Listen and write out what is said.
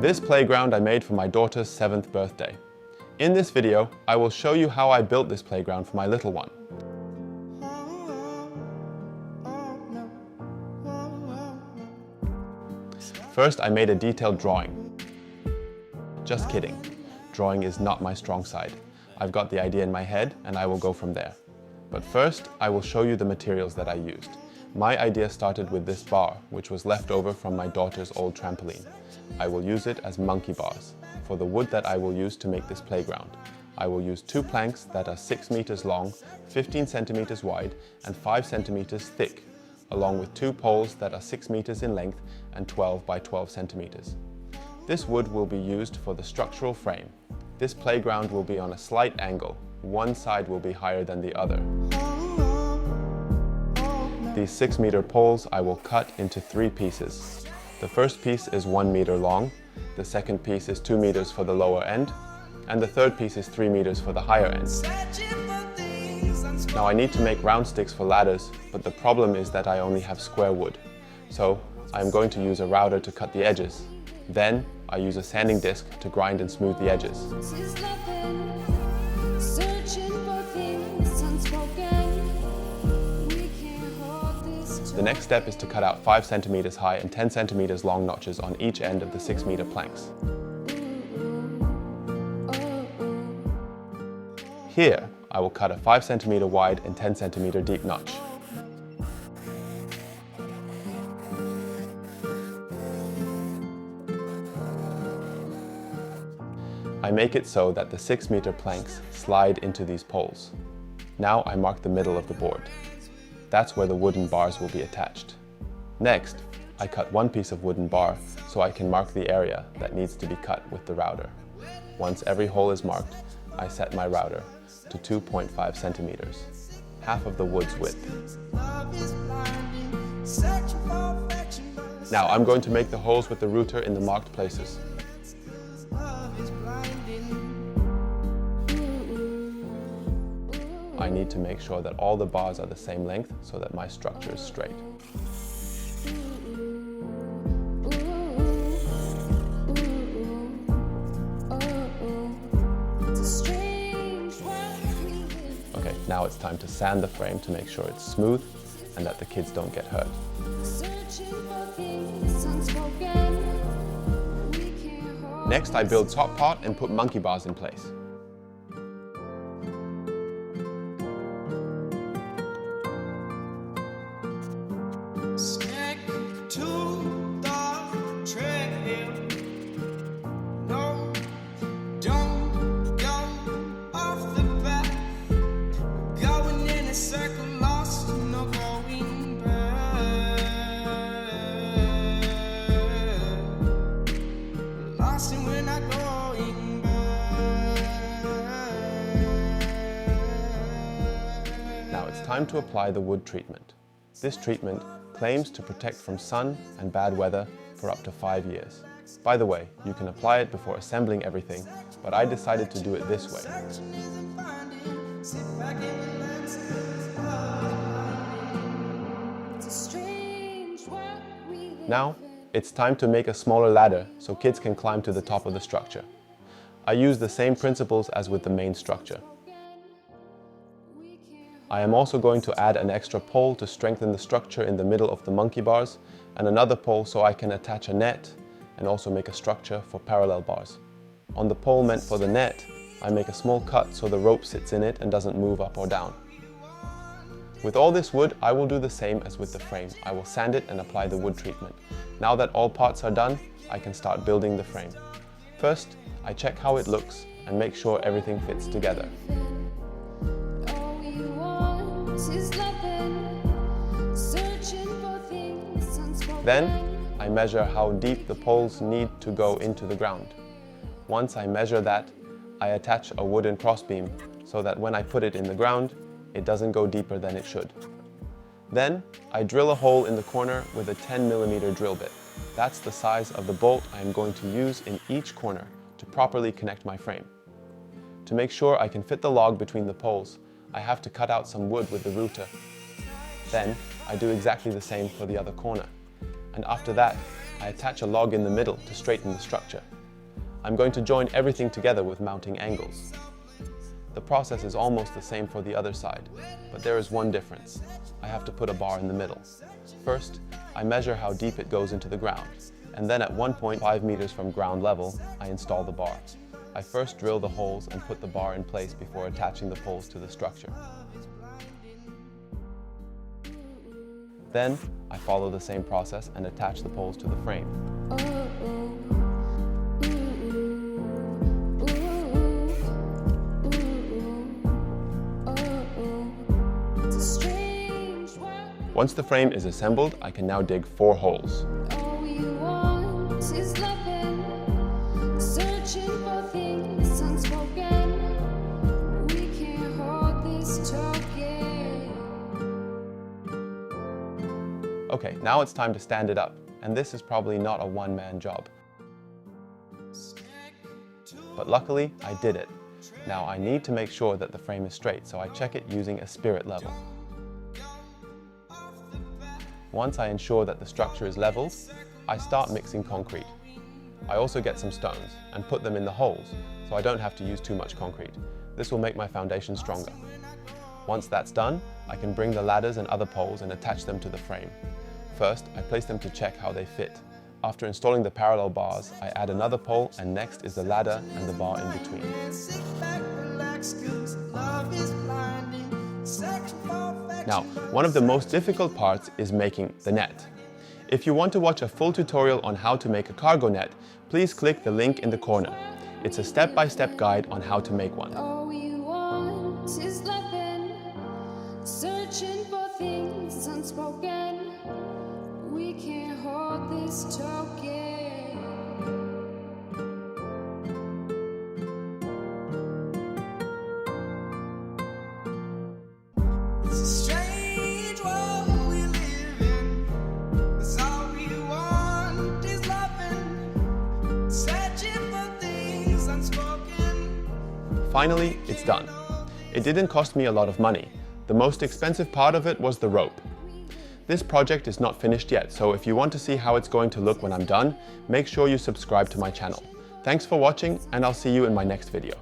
This playground I made for my daughter's 7th birthday. In this video, I will show you how I built this playground for my little one. First, I made a detailed drawing. Just kidding. Drawing is not my strong side. I've got the idea in my head and I will go from there. But first, I will show you the materials that I used. My idea started with this bar, which was left over from my daughter's old trampoline. I will use it as monkey bars. For the wood that I will use to make this playground, I will use 2 planks that are 6 meters long, 15 centimeters wide, and 5 centimeters thick, along with 2 poles that are 6 meters in length and 12 by 12 centimeters. This wood will be used for the structural frame. This playground will be on a slight angle. One side will be higher than the other. These 6-meter poles I will cut into 3 pieces. The first piece is 1 meter long, the second piece is 2 meters for the lower end, and the third piece is 3 meters for the higher end. Now I need to make round sticks for ladders, but the problem is that I only have square wood. So I am going to use a router to cut the edges. Then I use a sanding disc to grind and smooth the edges. The next step is to cut out 5 centimeters high and 10 centimeters long notches on each end of the 6-meter planks. Here, I will cut a 5 centimeter wide and 10 centimeter deep notch. I make it so that the 6-meter planks slide into these poles. Now I mark the middle of the board. That's where the wooden bars will be attached. Next, I cut 1 piece of wooden bar so I can mark the area that needs to be cut with the router. Once every hole is marked, I set my router to 2.5 centimeters, half of the wood's width. Now I'm going to make the holes with the router in the marked places. I need to make sure that all the bars are the same length so that my structure is straight. Okay, now it's time to sand the frame to make sure it's smooth and that the kids don't get hurt. Next, I build top part and put monkey bars in place. Now it's time to apply the wood treatment. This treatment claims to protect from sun and bad weather for up to 5 years. By the way, you can apply it before assembling everything, but I decided to do it this way. Now, it's time to make a smaller ladder so kids can climb to the top of the structure. I use the same principles as with the main structure. I am also going to add an extra pole to strengthen the structure in the middle of the monkey bars, and another pole so I can attach a net and also make a structure for parallel bars. On the pole meant for the net, I make a small cut so the rope sits in it and doesn't move up or down. With all this wood, I will do the same as with the frame. I will sand it and apply the wood treatment. Now that all parts are done, I can start building the frame. First, I check how it looks and make sure everything fits together. Then, I measure how deep the poles need to go into the ground. Once I measure that, I attach a wooden crossbeam so that when I put it in the ground, it doesn't go deeper than it should. Then, I drill a hole in the corner with a 10mm drill bit. That's the size of the bolt I am going to use in each corner to properly connect my frame. To make sure I can fit the log between the poles, I have to cut out some wood with the router. Then, I do exactly the same for the other corner. And after that, I attach a log in the middle to straighten the structure. I'm going to join everything together with mounting angles. The process is almost the same for the other side, but there is one difference. I have to put a bar in the middle. First, I measure how deep it goes into the ground, and then at 1.5 meters from ground level, I install the bar. I first drill the holes and put the bar in place before attaching the poles to the structure. Then, I follow the same process and attach the poles to the frame. Once the frame is assembled, I can now dig 4 holes. Okay, now it's time to stand it up, and this is probably not a one-man job. But luckily, I did it. Now I need to make sure that the frame is straight, so I check it using a spirit level. Once I ensure that the structure is leveled, I start mixing concrete. I also get some stones and put them in the holes, so I don't have to use too much concrete. This will make my foundation stronger. Once that's done, I can bring the ladders and other poles and attach them to the frame. First, I place them to check how they fit. After installing the parallel bars, I add another pole, and next is the ladder and the bar in between. Now, one of the most difficult parts is making the net. If you want to watch a full tutorial on how to make a cargo net, please click the link in the corner. It's a step-by-step guide on how to make one. All we want is loving, searching for things unspoken. We can't hold this token. It's a strange world we live in. 'Cause all we want is loving, searching for things unspoken. Finally, it's done. It didn't cost me a lot of money. The most expensive part of it was the rope. This project is not finished yet, so if you want to see how it's going to look when I'm done, make sure you subscribe to my channel. Thanks for watching, and I'll see you in my next video.